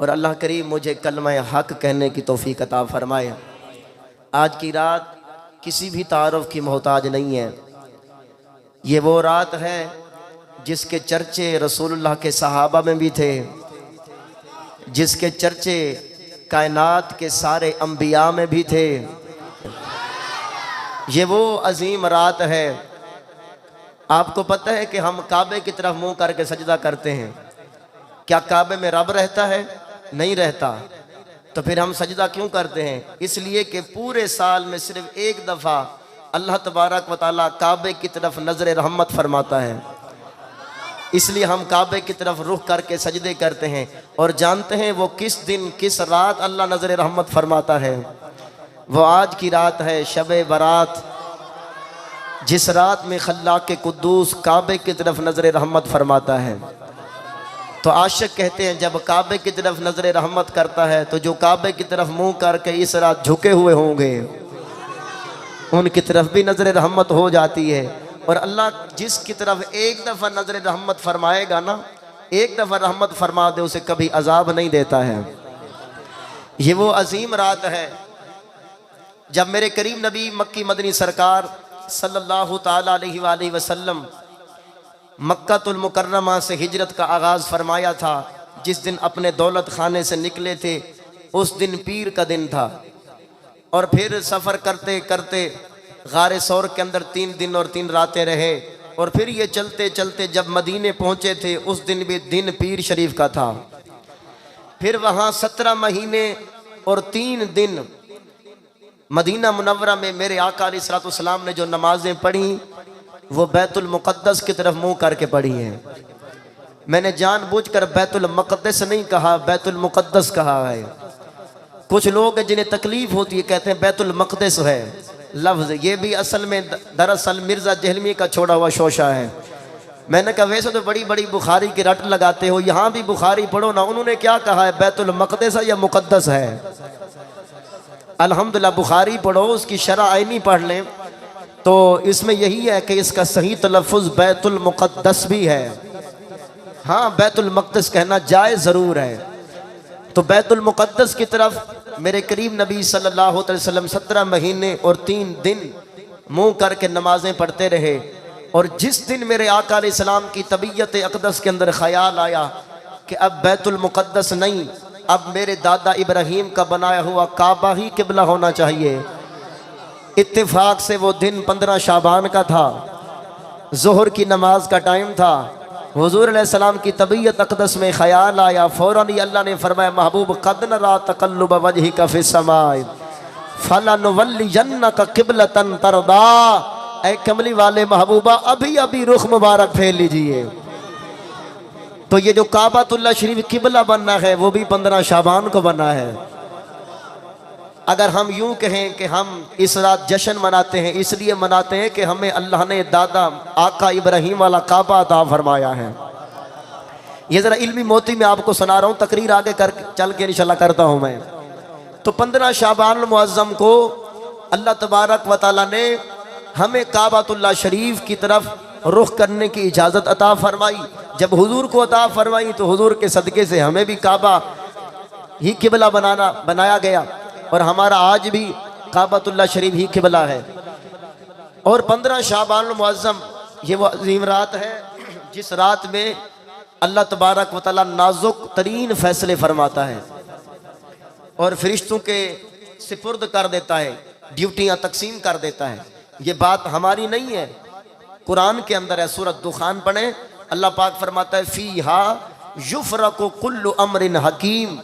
और अल्लाह करीम मुझे कलमा हक कहने की तौफीक अता फरमाए। आज की रात किसी भी तारुफ की मोहताज नहीं है। ये वो रात है जिसके चर्चे रसूलुल्लाह के सहाबा में भी थे, जिसके चर्चे कायनात के सारे अंबिया में भी थे। ये वो अजीम रात है। आपको पता है कि हम काबे की तरफ मुंह करके सजदा करते हैं। क्या काबे में रब रहता है? नहीं रहता। तो फिर हम सजदा क्यों करते हैं? इसलिए कि पूरे साल में सिर्फ एक दफ़ा अल्लाह तबारक व तआला काबे की तरफ नज़र रहमत फरमाता है, इसलिए हम काबे की तरफ रुख करके सजदे करते हैं। और जानते हैं वो किस दिन किस रात अल्लाह नज़र रहमत फरमाता है? वो आज की रात है, शब बारात, जिस रात में खल्लाक कुद्दूस काबे की तरफ नज़र रहमत फरमाता है। तो आशिक कहते हैं जब काबे की तरफ नज़र रहमत करता है तो जो काबे की तरफ मुंह करके इस रात झुके हुए होंगे उनकी तरफ भी नज़र रहमत हो जाती है। और अल्लाह जिसकी तरफ एक दफ़ा नज़र रहमत फरमाएगा ना, एक दफ़ा रहमत फरमा दे, उसे कभी अजाब नहीं देता है। ये वो अजीम रात है जब मेरे करीम नबी मक्की मदनी सरकार सल्लल्लाहु ताला अलैहि वसल्लम मक्कातुल मुकर्रमा से हिजरत का आगाज़ फरमाया था। जिस दिन अपने दौलत खाने से निकले थे उस दिन पीर का दिन था। और फिर सफ़र करते करते गारे सौर के अंदर 3 दिन और 3 रातें रहे। और फिर ये चलते चलते जब मदीने पहुँचे थे उस दिन भी दिन पीर शरीफ का था। फिर वहाँ 17 महीने और 3 दिन मदीना मुनव्वरा में मेरे आका अलैहिस्सलाम ने जो नमाजें पढ़ी वो बैतुल मुक़द्दस की तरफ मुंह करके पढ़ी हैं। मैंने जानबूझकर बैतुल मुक़द्दस नहीं कहा, बैतुल मुक़द्दस कहा है। कुछ लोग जिन्हें तकलीफ होती है कहते हैं बैतुल मक़दस है लफ्ज़, ये भी असल में दरअसल मिर्ज़ा जहलमी का छोड़ा हुआ शोशा है। मैंने कहा वैसे तो बड़ी बड़ी बुखारी की रट लगाते हो, यहाँ भी बुखारी पढ़ो ना, उन्होंने क्या कहा है बैतुल मक़दस है या मुक़द्दस है? अल्हम्दुलिल्लाह बुखारी पढ़ो, उसकी शरह आइनी पढ़ लें तो इसमें यही है कि इसका सही तलफ़ुज़ बैतुल मुक़द्दस भी है। हाँ, बैतुल मक़दस कहना जायज़ ज़रूर है। तो बैतुल मुक़द्दस की तरफ मेरे करीम नबी सल्लल्लाहु अलैहि वसल्लम 17 महीने और 3 दिन मुँह करके नमाज़ें पढ़ते रहे। और जिस दिन मेरे आका अलैहिस्सलाम की तबीयत अक़दस के अंदर ख़याल आया कि अब बैतुल मुक़द्दस नहीं, अब मेरे दादा इब्राहीम का बनाया हुआ काबा ही किबला होना चाहिए। इत्तेफाक से वो दिन 15 शाबान का था, ज़ोहर की नमाज का टाइम था। हुज़ूर अलैहिस्सलाम की तबीयत अक़दस में ख़याल आया, फ़ौरन ही अल्लाह ने फरमाया महबूब क़द नरा तक़ल्लुब वजहिका फ़िस्समाए फ़लनुवल्लियन्नका क़िबलतन तरदा। ऐ कमली वाले महबूबा अभी अभी रुख मुबारक फेर लीजिए। तो ये जो काबातुल्लाह शरीफ किबला बनना है वो भी 15 शाबान को बना है। अगर हम यूं कहें कि हम इस रात जश्न मनाते हैं, इसलिए मनाते हैं कि हमें अल्लाह ने दादा आका इब्राहीम वाला काबा अता फरमाया है। ये ज़रा इल्मी मोती में आपको सुना रहा हूँ, तकरीर आगे कर चल के इंशाल्लाह करता हूँ मैं। तो 15 शाबान मुअज़्ज़म को अल्लाह तबारक व तआला ने हमें काबातुल्लाह शरीफ की तरफ रुख करने की इजाज़त अता फरमाई। जब हुजूर को अता फरमाई तो हुजूर के सदक़े से हमें भी काबा ही किबला बनाया गया। और हमारा आज भी काबातुल्लाह शरीफ ही किबला है। और 15 शाबान मुअज़्ज़म ये वो अज़ीम रात है जिस रात में अल्लाह तबारक व तआला नाजुक तरीन फ़ैसले फरमाता है और फरिश्तों के सिपुर्द कर देता है, ड्यूटियाँ तकसीम कर देता है। ये बात हमारी नहीं है, कुरान के अंदर है। सूरत दुखान पढ़ें, अल्लाह पाक फरमाता है फ़ीहा युफ़रक़ु कुल्लु अम्रिन हकीम।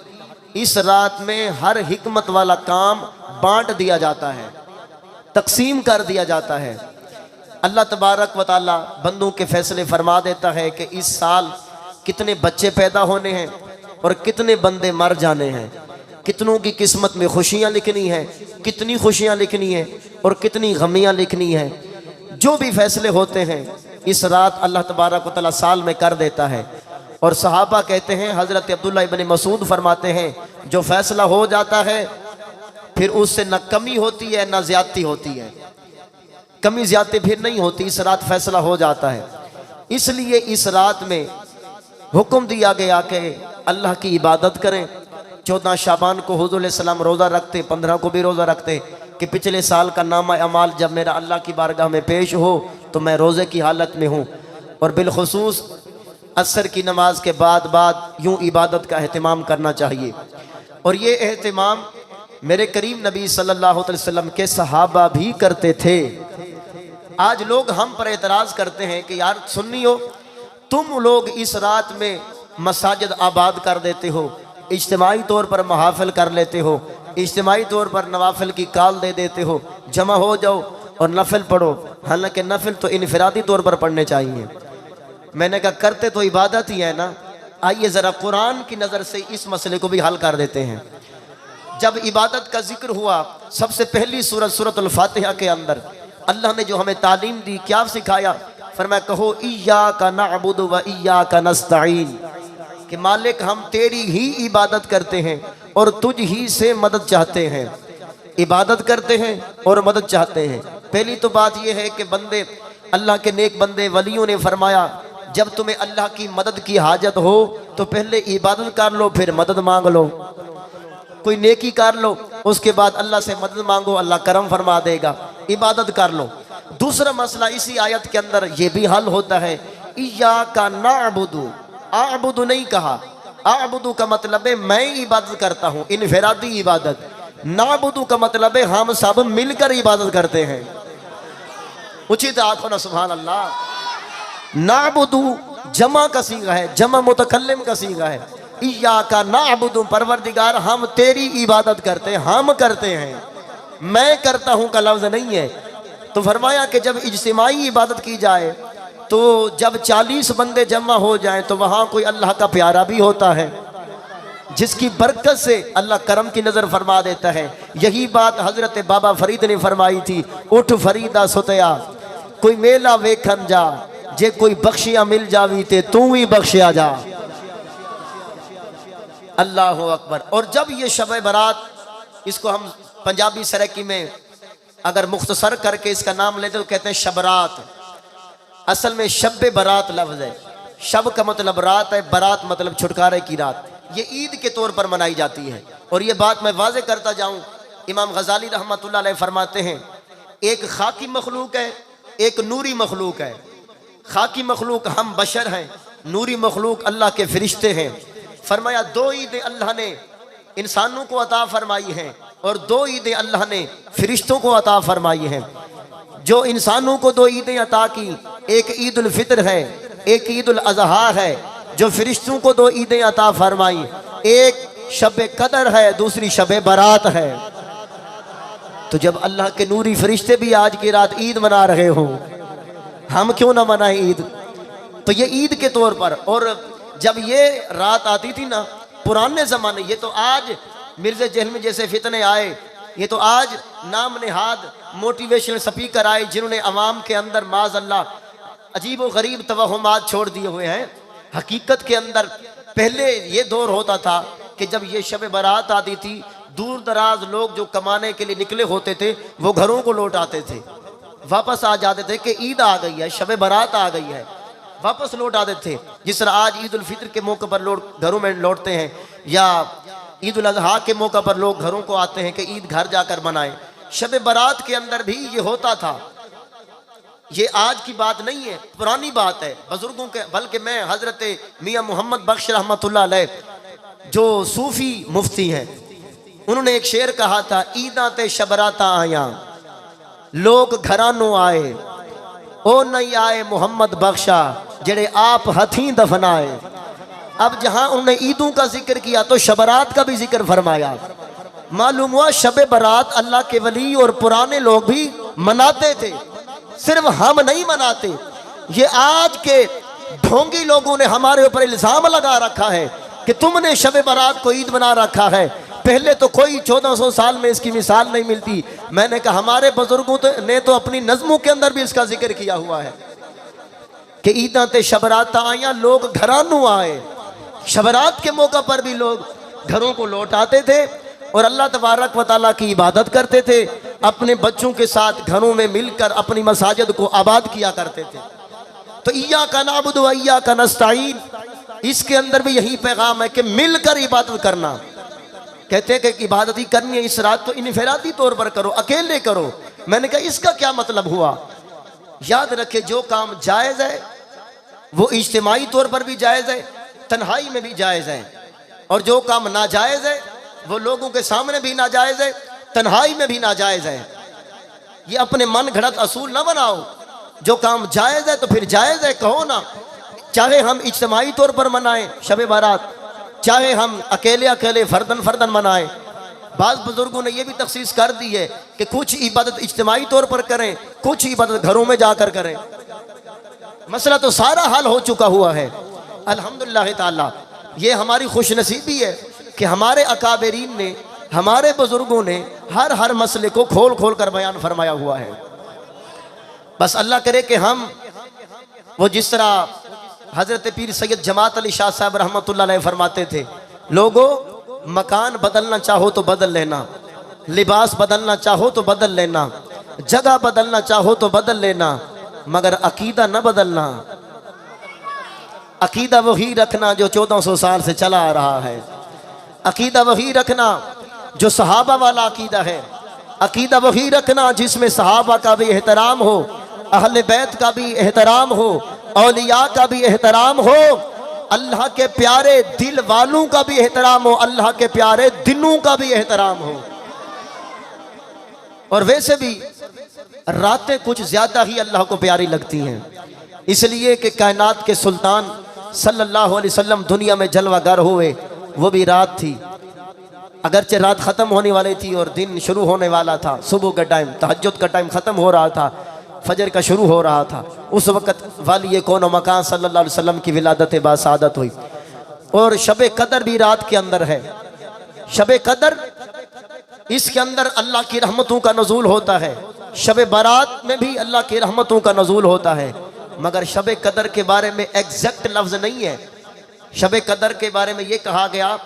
इस रात में हर हिकमत वाला काम बांट दिया जाता है, तकसीम कर दिया जाता है। अल्लाह तबारक व तआला बंदों के फैसले फरमा देता है कि इस साल कितने बच्चे पैदा होने हैं और कितने बंदे मर जाने हैं, कितनों की किस्मत में खुशियाँ लिखनी है, कितनी खुशियाँ लिखनी है और कितनी गमियाँ लिखनी है। जो भी फैसले होते हैं इस रात अल्लाह तबारक व तआला साल में कर देता है। और सहाबा कहते हैं, हज़रत अब्दुल्लाह इब्न मसूद फरमाते हैं जो फ़ैसला हो जाता है फिर उससे न कमी होती है न ज़्यादती होती है, कमी ज़्यादती फिर नहीं होती, इस रात फ़ैसला हो जाता है। इसलिए इस रात में हुक्म दिया गया कि अल्लाह की इबादत करें, 14 शाबान को हुज़ूर सलाम रोज़ा रखते, 15 को भी रोज़ा रखते कि पिछले साल का नामा अमाल जब मेरा अल्लाह की बारगाह में पेश हो तो मैं रोज़े की हालत में हूँ। और बिलखुसूस असर की नमाज के बाद यूँ इबादत का अहतमाम करना चाहिए। और ये अहतमाम मेरे करीम नबी सल्लल्लाहु अलैहि वसल्लम के सहाबा भी करते थे। आज लोग हम पर एतराज़ करते हैं कि यार सुन्नी हो, तुम लोग इस रात में मसाजिद आबाद कर देते हो, इज्तिमाई तौर पर महाफिल कर लेते हो, इज्तिमाई तौर पर नवाफिल की काल दे देते हो, जमा हो जाओ और नफिल पढ़ो। हालांकि नफिल तो इनफरादी तौर पर पढ़ने चाहिए। मैंने कहा करते तो इबादत ही है ना। आइए ज़रा कुरान की नज़र से इस मसले को भी हल कर देते हैं। जब इबादत का जिक्र हुआ, सबसे पहली सूरतुल फातिहा के अंदर अल्लाह ने जो हमें तालीम दी, क्या सिखाया? फरमाया कहो इय्याका नअबुदु व इय्याका नस्तईन, कि मालिक हम तेरी ही इबादत करते हैं और तुझ ही से मदद चाहते हैं। इबादत करते हैं और मदद चाहते हैं। पहली तो बात यह है कि बंदे, अल्लाह के नेक बंदे वलियों ने फरमाया जब तुम्हें अल्लाह की मदद की हाजत हो तो पहले इबादत कर लो, फिर मदद मांग लो। कोई नेकी कर लो, उसके बाद अल्लाह से मदद मांगो, अल्लाह करम फरमा देगा। इबादत कर लो। दूसरा मसला इसी आयत के अंदर ये भी हल होता है, इय्याका नअबुदु, आबुदु नहीं कहा। आबुदु का मतलब है मैं इबादत करता हूँ, इनफरादी इबादत। नाबुदु का मतलब है हम सब मिलकर इबादत करते हैं। उचित आखो ना सुभान अल्लाह। नाबुदु जमा का सीगा है, जमा मुतकल्लिम का सीगा है। इय्याका नाबुदु, परवरदिगार हम तेरी इबादत करते हैं, हम करते हैं, मैं करता हूँ का लफ्ज़ नहीं है। तो फरमाया कि जब इज्तिमाई इबादत की जाए तो जब 40 बंदे जमा हो जाएं तो वहाँ कोई अल्लाह का प्यारा भी होता है जिसकी बरकत से अल्लाह करम की नज़र फरमा देता है। यही बात हज़रत बाबा फरीद ने फरमाई थी, उठ फरीदा सुतया कोई मेला वेखन जा, जे कोई बख्शिया मिल जावी ते तू ही बख्शिया जा। अल्लाह अकबर। और जब ये शब बरात, इसको हम पंजाबी सराकी में अगर मुख्तसर करके इसका नाम लेते तो कहते हैं शबरात। असल में शब बरात लफ्ज़ है। शब का मतलब रात है, बरात मतलब छुटकारे की रात। ये ईद के तौर पर मनाई जाती है। और ये बात मैं वाज़े करता जाऊँ, इमाम गज़ाली रहमतुल्लाह अलैह फरमाते हैं एक खाकी मखलूक है, एक नूरी मखलूक है। खाकी मखलूक हम बशर हैं, नूरी मखलूक अल्लाह के फरिश्ते हैं। फरमाया 2 ईदें अल्लाह ने इंसानों को अता फरमाई हैं और 2 ईदें अल्लाह ने फरिश्तों को अता फरमाई हैं। जो इंसानों को 2 ईदें अता की, एक ईद उल फितर है, एक ईद उल अज़हा है। जो फरिश्तों को 2 ईदें अता फरमाई, एक शब कदर है, दूसरी शब बरात है। तो जब अल्लाह के नूरी फरिश्ते भी आज की रात ईद मना रहे हो, हम क्यों ना मनाए ईद? तो ये ईद के तौर पर। और जब ये रात आती थी ना पुराने ज़माने, ये तो आज मिर्ज़ा जहलमी जैसे फितने आए, ये तो आज नाम नेहाद मोटिवेशनल स्पीकर आए जिन्होंने अवाम के अंदर माज़ अल्लाह अजीब व गरीब तवहुमात छोड़ दिए हुए हैं। हकीकत के अंदर पहले ये दौर होता था कि जब ये शब बारात आती थी, दूर दराज लोग जो कमाने के लिए निकले होते थे वो घरों को लौट आते थे, वापस आ जाते थे कि ईद आ गई है, शब बारात आ गई है, वापस लौट आते थे। जिस तरह आज ईद उल फितर के मौके पर लोग घरों में लौटते हैं या ईद उल अज़हा के मौके पर लोग घरों को आते हैं कि ईद घर जाकर मनाएं। शब बारात के अंदर भी ये होता था। ये आज की बात नहीं है, पुरानी बात है बुजुर्गों के। बल्कि मैं हज़रत मियाँ मोहम्मद बख्श रहमतुल्लाह अलैह जो सूफ़ी मुफ्ती हैं, उन्होंने एक शेर कहा था, ईदा ते शबराता आया लोग घरानों आए, ओ नहीं आए मोहम्मद बख्शा जेड़े आप हथी दफनाए। अब जहां उन्होंने ईदों का जिक्र किया तो शबरात का भी जिक्र फरमाया। मालूम हुआ शब बरात अल्लाह के वली और पुराने लोग भी मनाते थे, सिर्फ हम नहीं मनाते। ये आज के ढोंगी लोगों ने हमारे ऊपर इल्जाम लगा रखा है कि तुमने शब बरात को ईद बना रखा है। पहले तो कोई 1400 साल में इसकी मिसाल नहीं मिलती। मैंने कहा हमारे बुजुर्गों ने तो अपनी नज़मों के अंदर भी इसका जिक्र किया हुआ है कि ईदा ते शबरात आया लोग घरानों आए। शबरात के मौका पर भी लोग घरों को लौट आते थे और अल्लाह तबारक व तआला की इबादत करते थे। अपने बच्चों के साथ घरों में मिलकर अपनी मसाजिद को आबाद किया करते थे। तो इय्याका नअबुदु व इय्याका नस्तईन, इसके अंदर भी यही पैगाम है कि मिलकर इबादत करना। कहते हैं कि इबादत ही करनी है इस रात तो इनफरादी तौर पर करो, अकेले करो। मैंने कहा इसका क्या मतलब हुआ? याद रखे जो काम जायज़ है वो इज्तिमाई तौर पर भी जायज़ है, तन्हाई में भी जायज़ है, और जो काम नाजायज़ है वो लोगों के सामने भी नाजायज़ है, तन्हाई में भी नाजायज़ है। ये अपने मन घड़त असूल ना बनाओ। जो काम जायज़ है तो फिर जायज़ है कहो ना, चाहे हम इज्तिमाई तौर पर मनाएं शब बारात, चाहे हम अकेले अकेले फर्दन फर्दन मनाएं। बाज़ बुजुर्गों ने यह भी तखसीस कर दी है कि कुछ इबादत इज्तिमाई तौर पर करें, कुछ इबादत घरों में जाकर करें। मसला तो सारा हल हो चुका हुआ है अल्हम्दुलिल्लाह ताला। ये हमारी खुशनसीबी है कि हमारे अकाबरीन ने, हमारे बुजुर्गों ने हर मसले को खोल खोल कर बयान फरमाया हुआ है। बस अल्लाह करे कि हम वो जिस तरह हज़रत पीर सैयद जमात अली शाह साहब रहमतुल्लाह अलैह फरमाते थे, लोगों मकान बदलना चाहो तो बदल लेना, लिबास बदलना चाहो तो बदल लेना, जगह बदलना चाहो तो बदल लेना, मगर अकीदा न बदलना। अकीदा वही रखना जो 1400 साल से चला आ रहा है। अकीदा वही रखना जो सहाबा वाला अकीदा है। अकीदा वही रखना जिसमें सहाबा का भी एहतराम हो, अहले बैत का भी एहतराम हो, औलिया का भी एहतराम हो, अल्लाह के प्यारे दिल वालों का भी एहतराम हो, अल्लाह के प्यारे दिलों का भी एहतराम हो। और वैसे भी रातें कुछ ज्यादा ही अल्लाह को प्यारी लगती हैं, इसलिए कि कायनात के सुल्तान सल्लल्लाहु अलैहि वसल्लम दुनिया में जलवागर हुए वो भी रात थी। अगरचे रात ख़त्म होने वाली थी और दिन शुरू होने वाला था। सुबह का टाइम, तहज्जुद का टाइम ख़त्म हो रहा था, फजर का शुरू हो रहा था। उस वक़्त वाली कौन मकान सल्लल्लाहु अलैहि वसल्लम की विलादत बासादत हुई। और शब कदर भी रात के अंदर है। शब कदर, इसके अंदर अल्लाह की रहमतों का नज़ूल होता है। शब बारात में भी अल्लाह की रहमतों का नज़ूल होता है, मगर शब कदर के बारे में एग्जैक्ट लफ्ज़ नहीं है। शब कदर के बारे में ये कहा गया,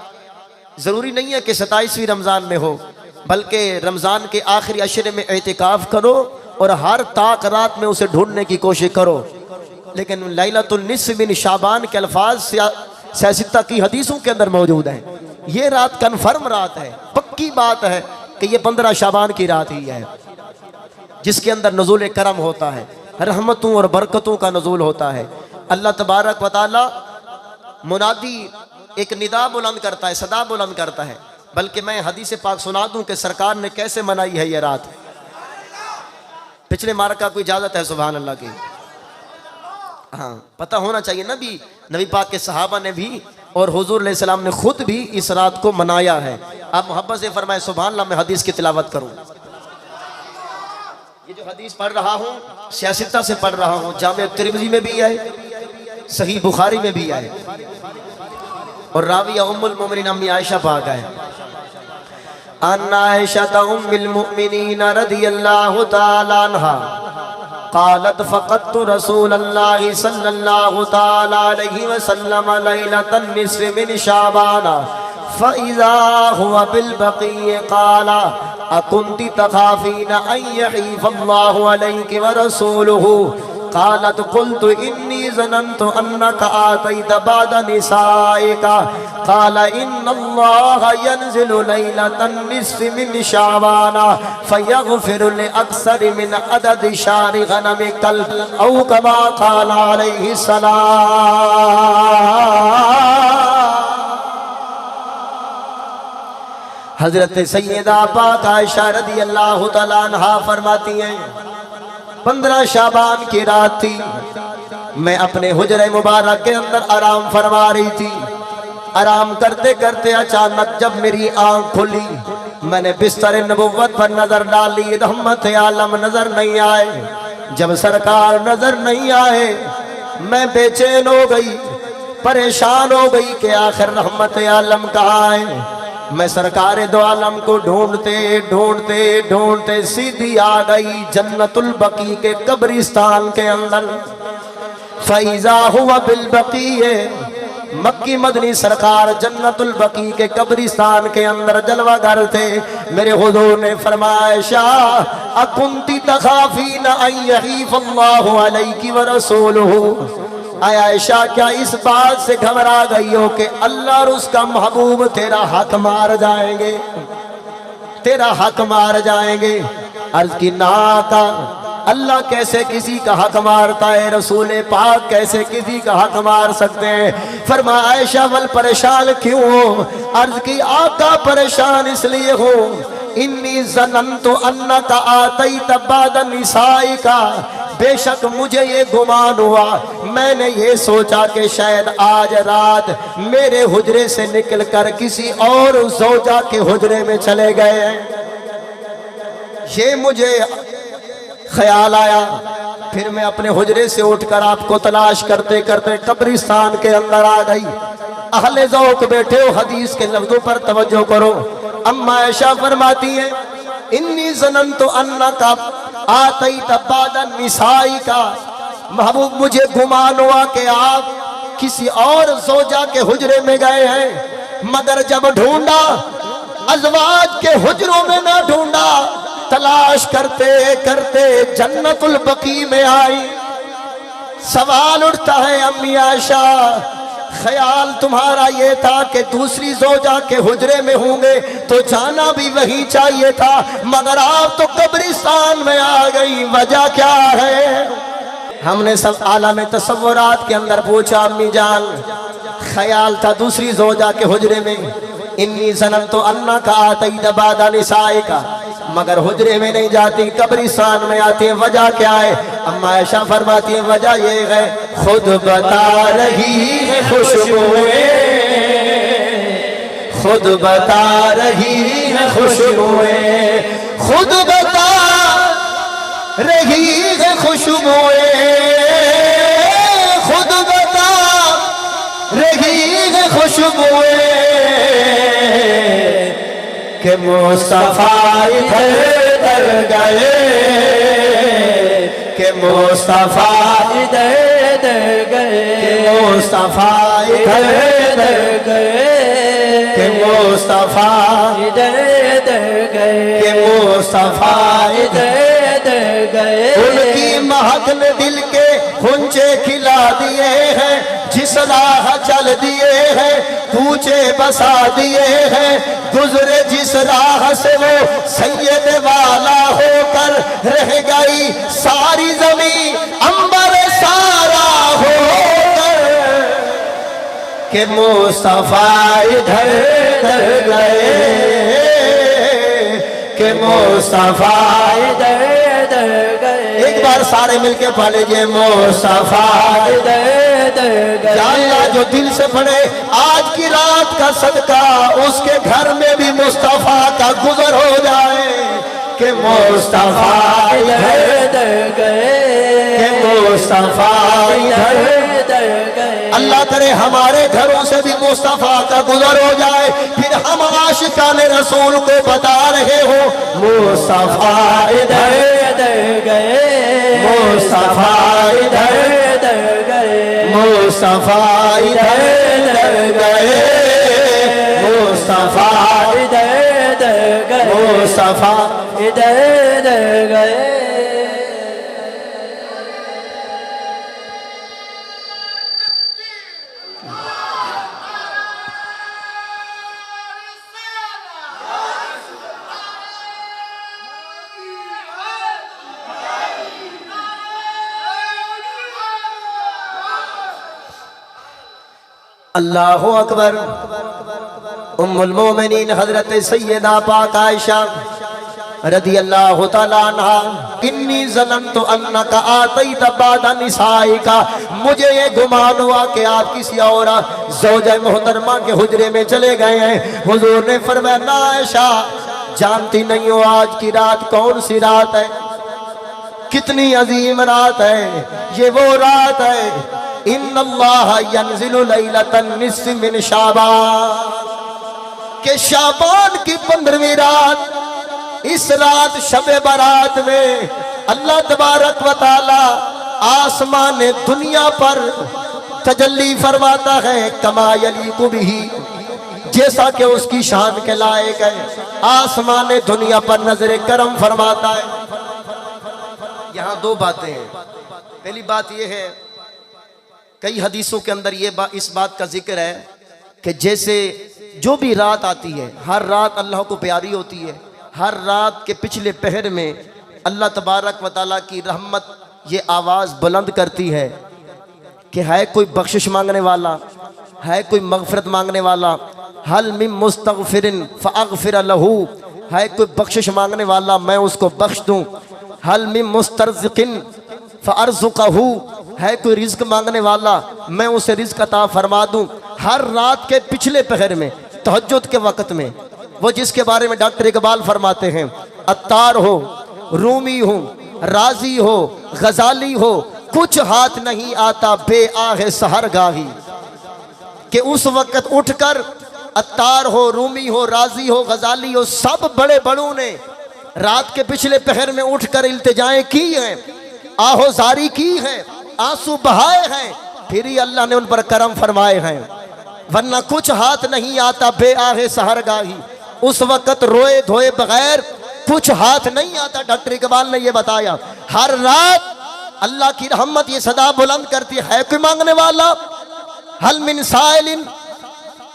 ज़रूरी नहीं है कि 27वीं रमज़ान में हो, बल्कि रमज़ान के आखिरी अशरे में एतिकाफ़ करो और हर ताक रात में उसे ढूंढने की कोशिश करो। लेकिन लैलतुल निस्फ़ मिन शाबान के अल्फाज सियासिता की हदीसों के अंदर मौजूद हैं। ये रात कन्फर्म रात है, पक्की बात है कि ये 15 शाबान की रात ही है, जिसके अंदर नज़ूल करम होता है, रहमतों और बरकतों का नज़ूल होता है। अल्लाह तबारक व तआला मुनादी एक निदा बुलंद करता है, सदा बुलंद करता है। बल्कि मैं हदीस पाक सुना दूं कि सरकार ने कैसे मनाई है ये रात। पिछले मार्का को इजाज़त है सुभान अल्लाह की। हाँ, पता होना चाहिए ना भी, नबी पाक के सहाबा ने भी और हुजूर अलैहि सलाम ने खुद भी इस रात को मनाया है। आप मोहब्बत से फरमाए सुभान अल्लाह। मैं हदीस की तिलावत करूँ। ये जो हदीस पढ़ रहा हूँ सियासिता से पढ़ रहा हूँ, जामे तिरमिज़ी में भी है, सही बुखारी में भी है, और राविया उम्मुल मोमिनीन अम्मी आयशा पाक है। अन्ना आयशा उम्मुल मोमिनीन रज़ियल्लाहु तआला अन्हा क़ालत फ़क़दतु रसूलल्लाहि सल्लल्लाहु तआला अलैहि वसल्लम लैलतन निस्फ़ मिन शाबान फ़इज़ा हुवा बिल बक़ी क़ाला अकुन्ति तख़ाफ़ीन अन यहीफ़ल्लाहु अलैकि व रसूलुहु क़ालत क़ुल्तु इन्नी ज़नन्तु अन्नका आतैत बअद निसाइका क़ाल इन्नल्लाह यंज़िलु लैलतन निस्फ़ि मिन शाबान फ़यग़फ़िरु लिअक्सरि मिन अददि शारि ग़नमिकल औ कमा क़ाल अलैहि सलाम। हज़रत सैयदा पाक आयशा रज़ियल्लाहु तआला अन्हा फरमाती हैं, 15 शाबान की रात थी। मैं अपने हुजरे मुबारक के अंदर आराम फरमा रही थी। आराम करते करते अचानक जब मेरी आंख खुली, मैंने बिस्तर नबुव्वत पर नजर डाली, रहमत आलम नजर नहीं आए। जब सरकार नजर नहीं आए, मैं बेचैन हो गई, परेशान हो गई कि आखिर रहमत आलम कहाँ है। मैं सरकार दो आलम को ढूंढते ढूंढते ढूंढते सीधी आ गई जन्नतुल बकी के कब्रिस्तान के अंदर। फैज़ा हुआ बिल बकी, मक्की मदनी सरकार जन्नतुल बकी के कब्रिस्तान के अंदर जलवागर थे। मेरे हुजूर ने फरमाया, शाह अकुन्ति तखाफीन अन यहीफ़ल्लाहु अलैकि व रसूलुहु, आयशा क्या इस बात से घबरा गई हो कि अल्लाह और उसका महबूब तेरा हक मार जाएंगे, तेरा हक मार जाएंगे? अर्ज की ना का अल्लाह कैसे किसी का हक मारता है, रसूल पाक कैसे किसी का हक मार सकते हैं? फरमाया आयशा वल परेशान क्यों हो? अर्ज की आका परेशान इसलिए हो, इन्नी ज़ननतु अन्नका आतैत बाद निसाई का, बेशक मुझे ये गुमान हुआ, मैंने ये सोचा कि शायद आज रात मेरे हुजरे से निकलकर किसी और ज़ौजा के हुजरे में चले गए हैं, ये मुझे ख्याल आया। फिर मैं अपने हुजरे से उठकर आपको तलाश करते करते कब्रिस्तान के अंदर आ गई। अहले ज़ौक़ बैठे हो, हदीस के लफ्ज़ों पर तवज्जो करो। अम्मा आयशा फरमाती है इन्नी ज़ननतु अन्नका आतैत बाद निसाई का, महबूब मुझे गुमान हुआ कि आप किसी और ज़ौजा के हुजरे में गए हैं, मगर जब ढूंढा अज़वाज के हुजरों में ना ढूंढा, तलाश करते करते जन्नतुल बकी में आई। सवाल उठता है अम्मी आयशा, ख्याल तुम्हारा ये था कि दूसरी ज़ौजा के हुजरे में होंगे तो जाना भी वहीं चाहिए था, मगर आप तो कब्रिस्तान में आ गई, वजह क्या है? हमने सब आलम तसव्वुरात के अंदर पूछा, अम्मी जान ख्याल था दूसरी ज़ौजा के हुजरे में, इन्नी ज़ननतु अन्नका आतैत बाद निसाई का, मगर हुजरे में नहीं जाती, कब्रिस्तान में आती है, वजह क्या है? अम्मा आयशा फरमाती है वजह ये है, खुद बता रही है खुशबुएं, खुद बता रही है खुशबुएं, खुद बता रही है खुशबुएं, खुद बता रही है खुशबुएं कि मुस्तफा इधर गए, कि मुस्तफा इधर गए, कि मुस्तफा इधर गए, कि मुस्तफा इधर गए, कि मुस्तफा इधर गए। उनकी महक ने दिल के हुंचे खिला दिए हैं, जिस राह चल दिए हैं कूचे बसा दिए हैं, गुजरे जिस राह से वो सैयद वाला होकर रह गई, सारी जमीन अंबर सारा होकर, के मुस्तफा इधर गए, के मुस्तफा इधर गए। एक बार सारे मिलके पढ़ लीजिए, मुस्तफा इधर गए। जो दिल से पढ़े आज की रात का सदका उसके घर में भी मुस्तफा का गुजर हो जाए, के मुस्तफा इधर गए, के मुस्तफा इधर गए। अल्लाह करे हमारे घरों से भी मुस्तफा का गुजर हो जाए, फिर हम आशिकाने रसूल को बता रहे हो मुस्तफा इधर गए, मुस्तफा इधर गए, मुस्तफा इधर गए, मुस्तफा इधर गए, मुस्तफा इधर गए। अल्लाहु अकबर। उम्मुल मोमिनीन हजरत सैयदा पाक आयशा रदी अल्लाह तआला अन्हा, इन्नी ज़ननतु अन्नका आतैत बाद निसाई का, मुझे ये गुमान हुआ कि आप किसी और ज़ौजा मोहतरमा के हुजरे में चले गए हैं। हुजूर ने फरमाया ना आयशा, जानती नहीं हो आज की रात कौन सी रात है, कितनी अजीम रात है, ये वो रात है इन्नल्लाह यंज़िलु लैलतन निस्फ़ मिन शाबान, के शाबान की 15वीं रात, इस रात शबे बारात में अल्लाह तबारक व तआला आसमान दुनिया पर तजल्ली फरमाता है, कमा यलीकु बिही, जैसा कि उसकी शान के लायक है, आसमान दुनिया पर नजर करम फरमाता है। यहाँ दो बातें हैं। पहली बात यह है कई हदीसों के अंदर इस बात का जिक्र है कि जैसे जो भी रात आती है, हर रात अल्लाह को प्यारी होती है। हर रात के पिछले पहर में अल्लाह तबारक व तआला की रहमत ये आवाज़ बुलंद करती है कि है कोई बख्शिश मांगने वाला, है कोई मगफरत मांगने वाला, हल मिन मुस्तगफिरिन फअगफिर लहू, है कोई बख्शिश मांगने वाला मैं उसको बख्श दूं। हल मिन मुस्तरज़िकिन फअरज़ुक़हू, है कोई रिज़्क मांगने वाला मैं उसे रिज़्क अता फरमा दूं। हर रात के पिछले पहर में, तहज्जुद के वक़्त में, वो जिसके बारे में डॉक्टर इकबाल फरमाते हैं, अत्तार हो, रूमी हो, राजी हो, गजाली हो, कुछ हाथ नहीं आता बे आहे सहरगाही। कि उस वक़्त उठकर अत्तार हो, रूमी हो, राजी हो, गजाली हो, सब बड़े बड़ों ने रात के पिछले पहर में उठकर इल्तिजाएं की हैं, आहोजारी की है, आंसू बहाए हैं, फिर ही अल्लाह ने उन पर करम फरमाए हैं। वरना कुछ हाथ नहीं आता बे आहे सहरगाही। उस वक़्त रोए धोए बगैर कुछ हाथ नहीं आता। डॉक्टर इकबाल ने यह बताया, हर रात अल्लाह की रहमत ये सदा बुलंद करती है कोई मांगने वाला, हल मिन साइलिन,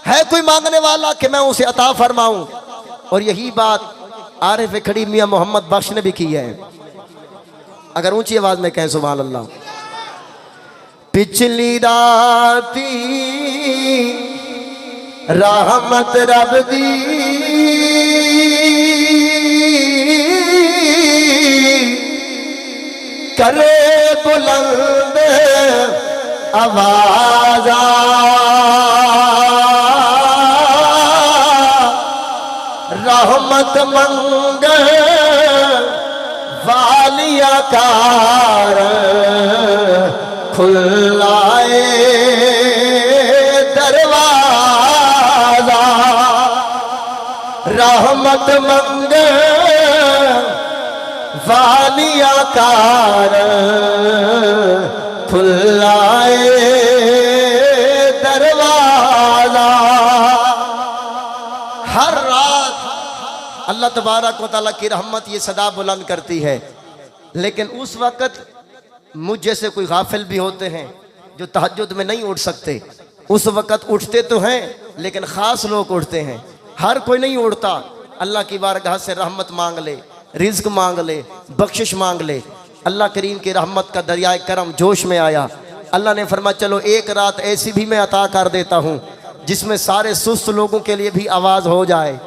है कोई मांगने वाला कि मैं उसे अता फरमाऊं। और यही बात आरिफ खड़ी मियां मोहम्मद बख्श ने भी की है। अगर ऊंची आवाज में कहें सुभान अल्लाह। पिछली राती रहमत रब दी करे बुलंद आवाज़ा, रहमत मंग वालिया कार खुलाए दरवाजा, रहमत मंग वालिया कार खुलाए दरवाजा। हर रात अल्लाह तबारक व तआला की रहमत ये सदा बुलंद करती है। लेकिन उस वक़्त मुझ जैसे कोई गाफिल भी होते हैं जो तहज्जुद में नहीं उठ सकते। उस वक़्त उठते तो हैं लेकिन ख़ास लोग उठते हैं, हर कोई नहीं उठता। अल्लाह की बारगाह से रहमत मांग ले, रिज़्क मांग ले, बख्शिश मांग ले। अल्लाह करीम की रहमत का दरियाए करम जोश में आया। अल्लाह ने फरमा चलो एक रात ऐसी भी मैं अता कर देता हूँ जिसमें सारे सुस्त लोगों के लिए भी आवाज़ हो जाए।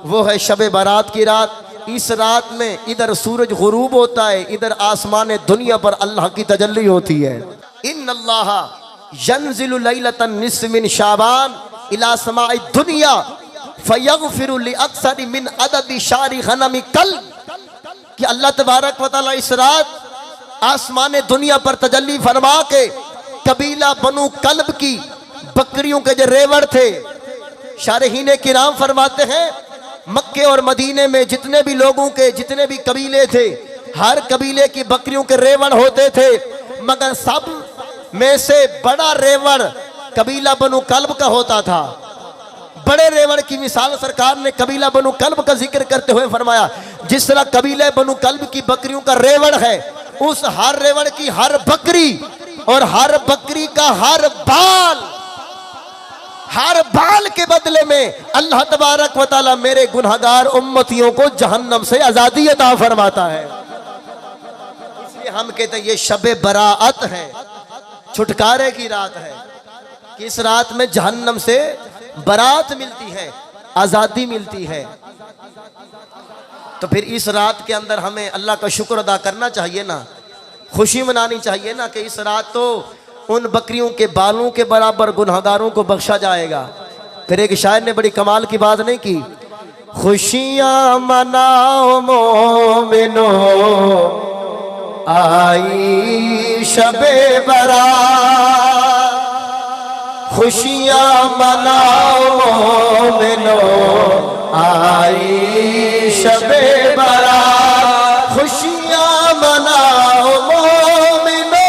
वो है शब बारात की रात। इस रात में इधर सूरज गुरूब होता है, इधर आसमान दुनिया पर अल्लाह की तजल्ली होती है। इन्नल्लाह यंज़िलु लैलतन निस्फ़ मिन शाबान इला समाई दुनिया फयग़फ़िरु लिअक्सरि मिन अददि शारि ग़नमि कल। कि अल्लाह तबारक व तआला इस रात आसमान दुनिया पर तजल्ली फरमा के कबीला बनु कल्ब की बकरियों के जो रेवड़ थे, शारहीन किराम फरमाते हैं मक्के और मदीने में जितने भी लोगों के जितने भी कबीले थे, हर कबीले की बकरियों के रेवड़ होते थे, मगर सब में से बड़ा रेवड़ कबीला बनु कल्ब का होता था। बड़े रेवड़ की मिसाल सरकार ने कबीला बनु कल्ब का जिक्र करते हुए फरमाया, जिस तरह कबीले बनु कल्ब की बकरियों का रेवड़ है, उस हर रेवड़ की हर बकरी और हर बकरी का हर बाल के बदले में अल्लाह तबारक व तआला मेरे गुनहगार उम्मतियों को जहन्नम से आजादी अता फरमाता है। इसलिए हम कहते हैं ये शबे बराअत है, छुटकारे की रात है कि इस रात में जहन्नम से बरात मिलती है, आजादी मिलती है। तो फिर इस रात के अंदर हमें अल्लाह का शुक्र अदा करना चाहिए ना, खुशी मनानी चाहिए ना कि इस रात तो उन बकरियों के बालों के बराबर गुनहगारों को बख्शा जाएगा। फिर एक शायर ने बड़ी कमाल की बात नहीं की, खुशियां मनाओ मोमिनो आई शबे बरात, खुशियां मनाओ मोमिनो आई शबे बरात, खुशियां मनाओ मोमिनो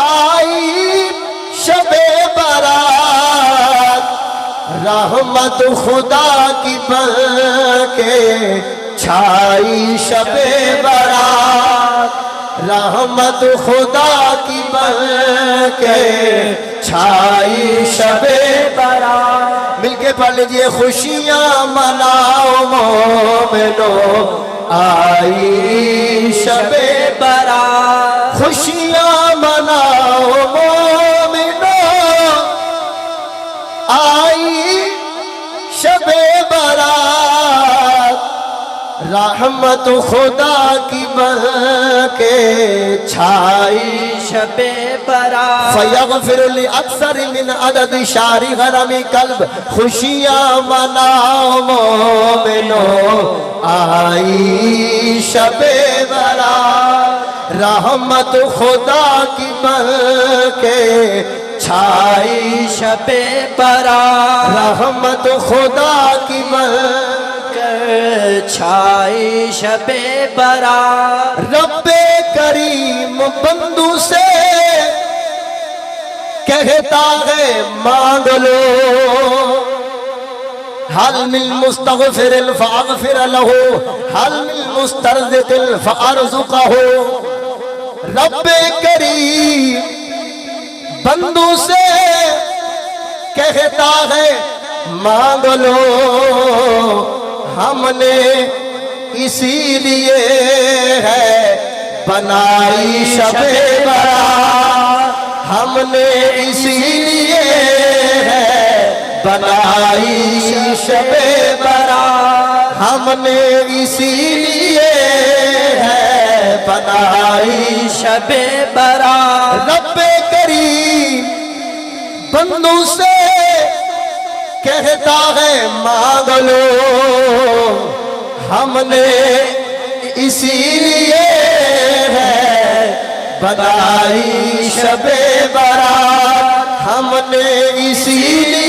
आई शबे बरात, रहमत खुदा की बरके छाई शबे बरात, रहमत खुदा की बरके छाई शबे बारात। मिलके पढ़ लीजिए, खुशियां मनाओ मोमिनो आई शबे बारात। खुशियां मनाओ मोमिनो आई शबे बारात। रहमत खुदा की बरके छाई शबे बारात। फयग़फ़िर लि अक्सर मिन अदद शारी गरमी कल्ब। खुशियां मनाओ मोमिनो आई शबे बारात। रहमत खुदा की बरके छाई शबे बारात। रहमत खुदा की छाई शबे बारात। रब्बे करीम बंदू से कहता है मांग लो। हल मिल मुस्तग़फ़िरिल फ़अग़फ़िर लहू, हल मिल मुस्तरज़िक़िल फ़अरज़ुक़हू। रब्बे करीम बंदू से कहता है मांग लो। हमने इसीलिए है बनाई शबे बारात। हमने इसीलिए है बनाई शबे बारात। हमने इसीलिए है बनाई शबे बारात। रब्बे करीम बंदू से कहता है मांग लो। हमने इसीलिए है बनाई शबे बारात। हमने इसीलिए